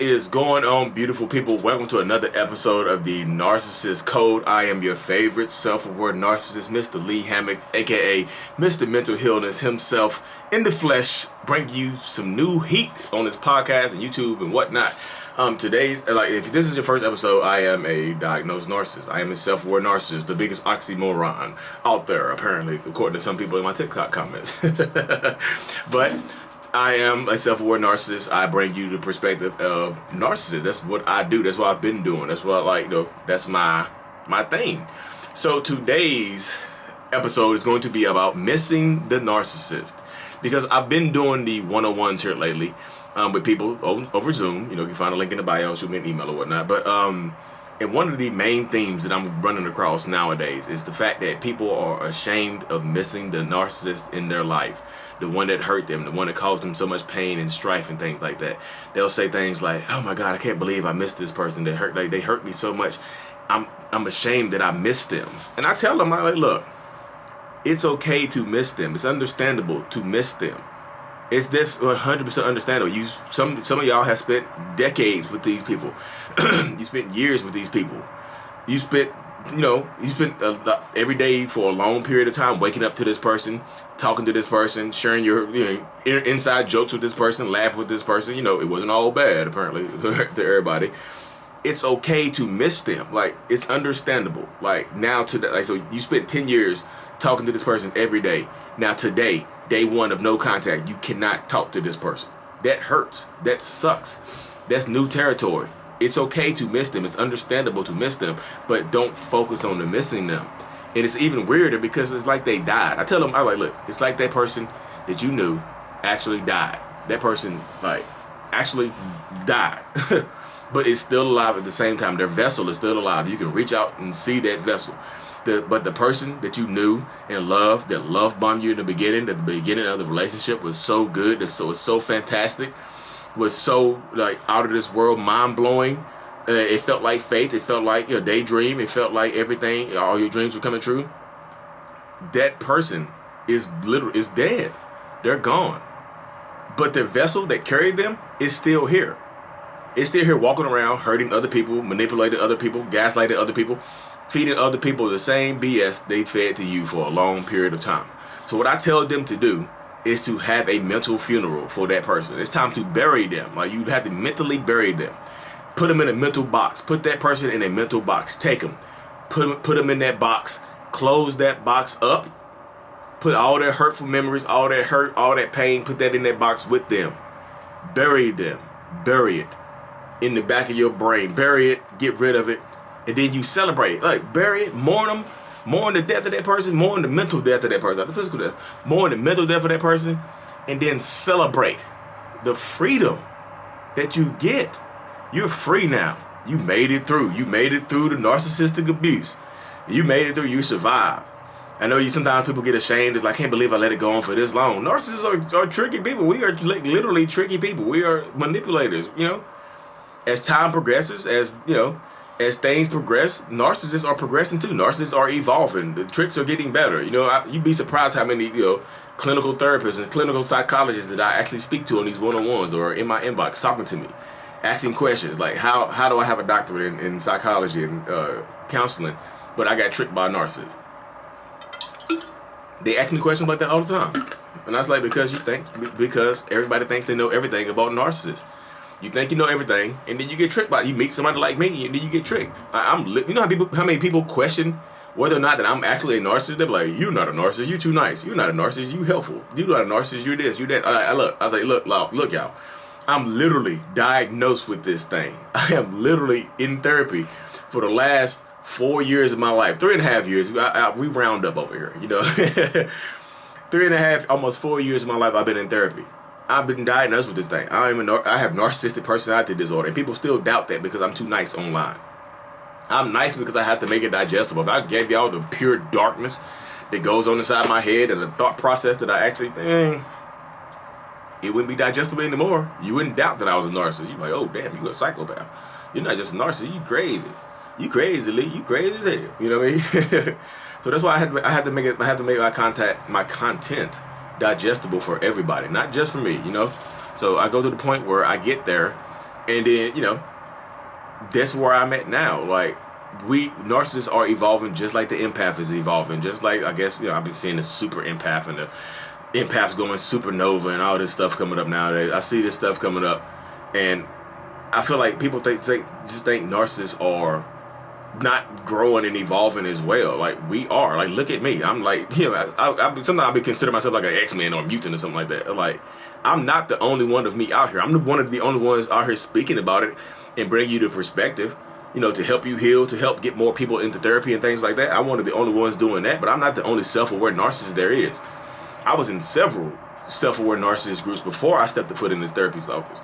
is going on, beautiful people? Welcome to another episode of the Narcissists Code. I am your favorite self-aware narcissist, Mr. Lee Hammock, aka Mr. Mental Healness himself in the flesh, bringing you some new heat on this podcast and YouTube and whatnot. Today's, if this is your first episode, I am a diagnosed narcissist. I am a self-aware narcissist, the biggest oxymoron out there, apparently, according to some people in my TikTok comments. But I am a self-aware narcissist. I bring you the perspective of narcissists. That's what I do. That's what I've been doing. That's what that's my thing. So today's episode is going to be about missing the narcissist, because I've been doing the one-on-ones here lately with people over Zoom. You can find a link in the bio, shoot me an email or whatnot. But and one of the main themes that I'm running across nowadays is the fact that people are ashamed of missing the narcissist in their life, the one that hurt them, the one that caused them so much pain and strife and things like that. They'll say things like, "Oh my God, I can't believe I missed this person. They hurt me so much. I'm ashamed that I missed them." And I tell them, look, it's okay to miss them. It's understandable to miss them. It's this 100% understandable. Some of y'all have spent decades with these people. You spent years with these people. You spent every day for a long period of time waking up to this person, talking to this person, sharing your inside jokes with this person, laughing with this person. It wasn't all bad apparently to everybody. It's okay to miss them. It's understandable. So you spent 10 years talking to this person every day. Now today, day one of no contact, you cannot talk to this person. That hurts. That sucks. That's new territory. It's okay to miss them. It's understandable to miss them, but don't focus on the missing them. And it's even weirder because it's like they died. I tell them, look, it's like that person that you knew actually died. That person actually died. But it's still alive at the same time. Their vessel is still alive. You can reach out and see that vessel. But the person that you knew and loved, that love bombed you in the beginning, that the beginning of the relationship was so good, was so fantastic, was so out of this world, mind blowing. It felt like faith. It felt like your daydream. It felt like everything, all your dreams were coming true. That person is dead. They're gone. But the vessel that carried them is still here. It's still here walking around, hurting other people, manipulating other people, gaslighting other people, feeding other people the same BS they fed to you for a long period of time. So what I tell them to do is to have a mental funeral for that person. It's time to bury them. You have to mentally bury them. Put them in a mental box. Put that person in a mental box. Take them. Put them in that box. Close that box up. Put all their hurtful memories, all that hurt, all that pain, put that in that box with them. Bury them. Bury it in the back of your brain. Bury it. Get rid of it. And then you celebrate. Bury it. Mourn them. Mourn the death of that person. Mourn the mental death of that person. Not the physical death. Mourn the mental death of that person. And then celebrate the freedom that you get. You're free now. You made it through. You made it through the narcissistic abuse. You made it through. You survived. I know sometimes people get ashamed. It's I can't believe I let it go on for this long. Narcissists are tricky people. We are literally tricky people. We are manipulators, As time progresses, as things progress, narcissists are progressing too. Narcissists are evolving. The tricks are getting better. You'd be surprised how many, clinical therapists and clinical psychologists that I actually speak to on these one-on-ones or in my inbox talking to me, asking questions like, how do I have a doctorate in psychology and counseling, but I got tricked by a narcissist? They ask me questions like that all the time. And I was like, because everybody thinks they know everything about narcissists. You think you know everything, and then you get tricked by it. You meet somebody like me, and then you get tricked. You know how many people question whether or not that I'm actually a narcissist? They're like, "You're not a narcissist. You're too nice. You're not a narcissist. You helpful. You're not a narcissist. You're this. You're that." I was like, look, y'all. I'm literally diagnosed with this thing. I am literally in therapy for the last 4 years of my life. 3.5 years. We round up over here, 3.5, almost 4 years of my life I've been in therapy. I've been diagnosed with this thing. I have narcissistic personality disorder, and people still doubt that because I'm too nice online. I'm nice because I have to make it digestible. If I gave y'all the pure darkness that goes on inside my head and the thought process that I actually think, it wouldn't be digestible anymore. You wouldn't doubt that I was a narcissist. You're like, oh damn, you a psychopath. You're not just a narcissist. You crazy. You crazy, Lee. You crazy as hell. You know what I mean? So that's why I had to make my content digestible for everybody, not just for me. So I go to the point where I get there And then, that's where I'm at now. Like, we narcissists are evolving just like the empath is evolving. Just like, I guess, I've been seeing the super empath and the empaths going supernova and all this stuff coming up nowadays. I see this stuff coming up, and I feel like people just think narcissists are not growing and evolving as well. Like, we are. Like, look at me. I'm like, sometimes I be consider myself like an X-Men or a mutant or something like that. Like, I'm not the only one of me out here. I'm one of the only ones out here speaking about it and bring you the perspective, to help you heal, to help get more people into therapy and things like that. I'm one of the only ones doing that, but I'm not the only self-aware narcissist there is. I was in several self-aware narcissist groups before I stepped the foot in this therapist's office.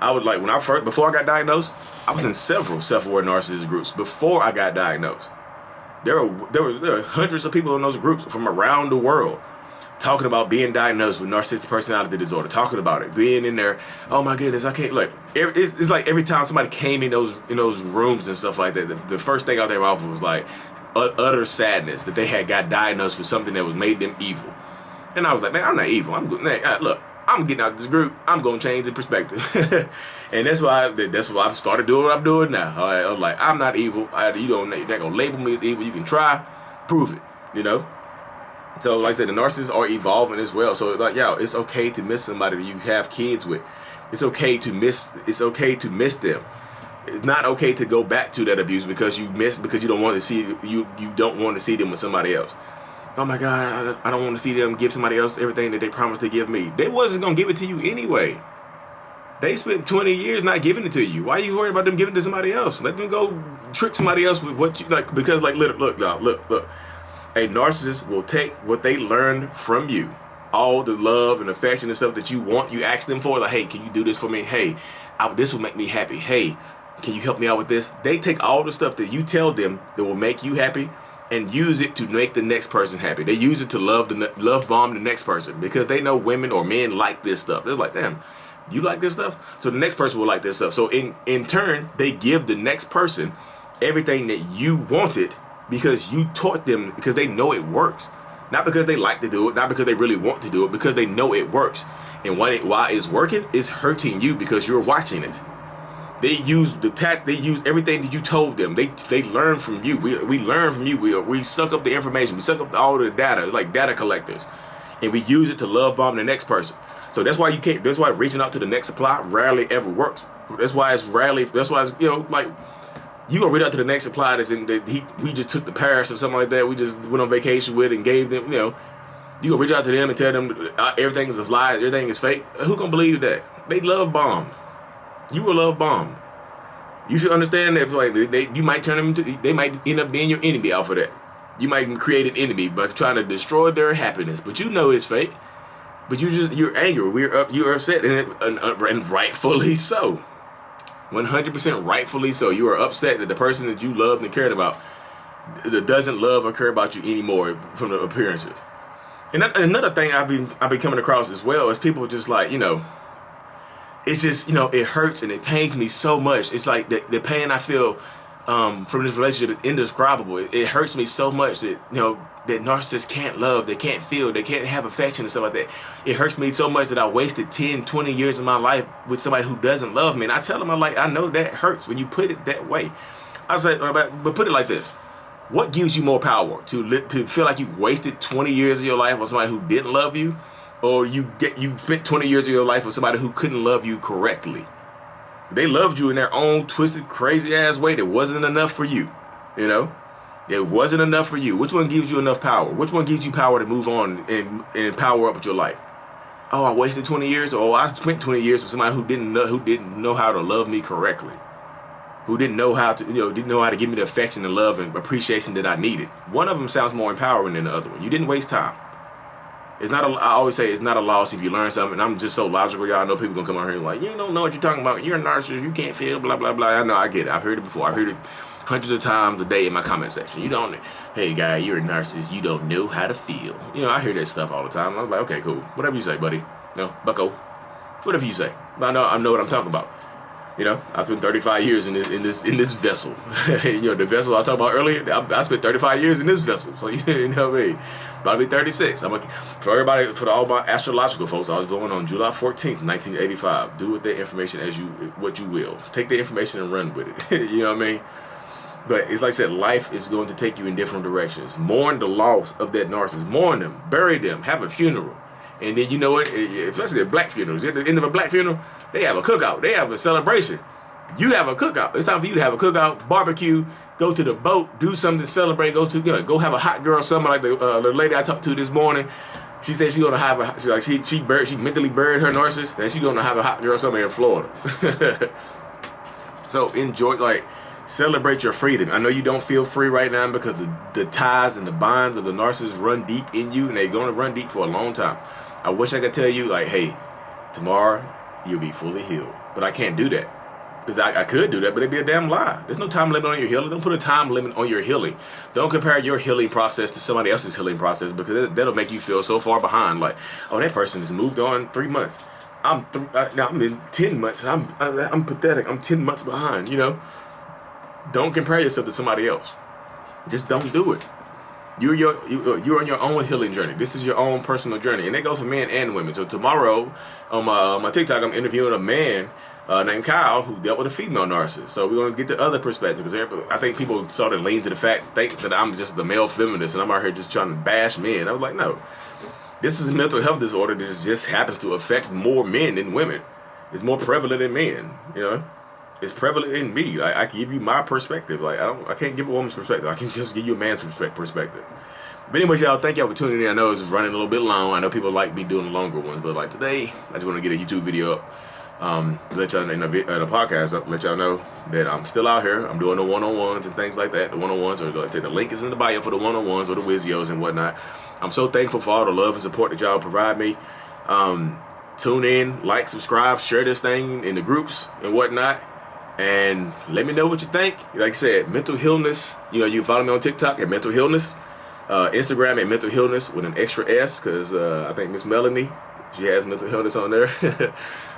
I would like, before I got diagnosed, I was in several self-aware narcissist groups before I got diagnosed. There were hundreds of people in those groups from around the world talking about being diagnosed with narcissistic personality disorder, talking about it, being in there. Oh my goodness, I can't, like, it's like every time somebody came in those rooms and stuff like that, the first thing out their mouth was like utter sadness that they had got diagnosed with something that was made them evil. And I was like, man, I'm not evil. I'm good. Man, look, I'm getting out of this group. I'm gonna change the perspective. And that's why I started doing what I'm doing now. I was like, I'm not evil. You're not gonna label me as evil. You can try, prove it. So like I said, the narcissists are evolving as well. So like, it's okay to miss somebody that you have kids with. It's okay to miss them. It's not okay to go back to that abuse because you don't want to see you don't want to see them with somebody else. Oh my God, I don't want to see them give somebody else everything that they promised to give me. They wasn't going to give it to you anyway. They spent 20 years not giving it to you. Why are you worried about them giving it to somebody else? Let them go trick somebody else with what you like. Because like, look. A narcissist will take what they learned from you. All the love and affection and stuff that you want, you ask them for. Like, hey, can you do this for me? Hey, this will make me happy. Hey, can you help me out with this? They take all the stuff that you tell them that will make you happy and use it to make the next person happy. They use it to love bomb the next person because they know women or men like this stuff. They're like, damn, you like this stuff? So the next person will like this stuff. So in turn, they give the next person everything that you wanted because you taught them, because they know it works. Not because they like to do it, not because they really want to do it, because they know it works. And why it's working, it's hurting you because you're watching it. They use they use everything that you told them. They learn from you. We learn from you. We suck up the information. We suck up all the data. It's like data collectors. And we use it to love bomb the next person. So that's why that's why reaching out to the next supply rarely ever works. That's why it's like, you gonna reach out to the next supply we just took to Paris or something like that. We just went on vacation with and gave them, you gonna reach out to them and tell them everything is a lie, everything is fake. Who gonna believe that? They love bomb. You will love bomb. You should understand that, like, you might turn them into, they might end up being your enemy off of that. You might create an enemy by trying to destroy their happiness, but you know it's fake. But you're angry. You're upset, and rightfully so. 100% rightfully so. You are upset that the person that you loved and cared about that doesn't love or care about you anymore from the appearances. And another thing I've been coming across as well is people just like, it's just, it hurts and it pains me so much. It's like the pain I feel from this relationship is indescribable. It hurts me so much that, that narcissists can't love, they can't feel, they can't have affection and stuff like that. It hurts me so much that I wasted 10, 20 years of my life with somebody who doesn't love me. And I tell them, I know that hurts when you put it that way. I say, but put it like this. What gives you more power? To feel like you wasted 20 years of your life on somebody who didn't love you? Or you spent 20 years of your life with somebody who couldn't love you correctly? They loved you in their own twisted, crazy ass way that wasn't enough for you, It wasn't enough for you. Which one gives you enough power? Which one gives you power to move on and power up with your life? Oh, I wasted 20 years. Oh, I spent 20 years with somebody who didn't know how to love me correctly. Who didn't know how to, didn't know how to give me the affection and love and appreciation that I needed. One of them sounds more empowering than the other one. You didn't waste time. I always say it's not a loss if you learn something. I'm just so logical, y'all. I know people gonna come out here and like, you don't know what you're talking about. You're a narcissist. You can't feel, blah, blah, blah. I know, I get it. I've heard it before. I've heard it hundreds of times a day in my comment section. Hey guy, you're a narcissist. You don't know how to feel. I hear that stuff all the time. I'm like, okay, cool. Whatever you say, buddy. Bucko. Whatever you say. But I know what I'm talking about. You know, I spent 35 years in this vessel. You know, the vessel I was talking about earlier, I spent 35 years in this vessel. So, you know what I mean? About to be 36. For everybody, for all my astrological folks, I was born on July 14th, 1985. Do with that information what you will. Take the information and run with it. You know what I mean? But it's like I said, life is going to take you in different directions. Mourn the loss of that narcissist. Mourn them. Bury them. Have a funeral. And then, you know what? Especially at black funerals. At the end of a black funeral, they have a cookout. They have a celebration. You have a cookout. It's time for you to have a cookout, barbecue, go to the boat, do something to celebrate, go have a hot girl summer like the lady I talked to this morning. She said she's gonna have she mentally buried her narcissist, and she's gonna have a hot girl summer in Florida. So enjoy, celebrate your freedom. I know you don't feel free right now because the ties and the bonds of the narcissist run deep in you, and they're gonna run deep for a long time. I wish I could tell you, hey, tomorrow you'll be fully healed. But I can't do that. Because I could do that, but it'd be a damn lie. There's no time limit on your healing. Don't put a time limit on your healing. Don't compare your healing process to somebody else's healing process, because that'll make you feel so far behind. Oh, that person has moved on 3 months. Now I'm in 10 months. I'm pathetic. I'm 10 months behind, you know. Don't compare yourself to somebody else. Just don't do it. You're on your own healing journey. This is your own personal journey, and that goes for men and women. So tomorrow on my TikTok, I'm interviewing a man named Kyle who dealt with a female narcissist. So we're gonna get the other perspective, because I think people sort of lean to the think that I'm just the male feminist and I'm out here just trying to bash men. I was like, no, this is a mental health disorder that just happens to affect more men than women. It's more prevalent in men. You know, it's prevalent in me. I can give you my perspective. I can't give a woman's perspective. I can just give you a man's perspective. But anyways, y'all, thank y'all for tuning in. I know it's running a little bit long. I know people like me doing the longer ones, but today, I just want to get a YouTube video up. Let y'all in a podcast, let y'all know that I'm still out here. I'm doing the one-on-ones and things like that. The one-on-ones, or like I said, the link is in the bio for the one-on-ones or the Wizios and whatnot. I'm so thankful for all the love and support that y'all provide me. Tune in, like, subscribe, share this thing in the groups and whatnot, and let me know what you think. Like I said, mental Healness. You know, you can follow me on TikTok at mental Healness, Instagram at mental Healness with an extra S, because I think Miss Melanie, she has mental illness on there.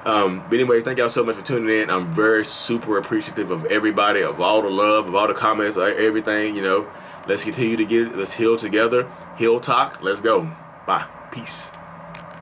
But anyways, thank y'all so much for tuning in. I'm very super appreciative of everybody, of all the love, of all the comments, everything. You know, let's continue to let's heal together. Heal talk. Let's go. Bye. Peace.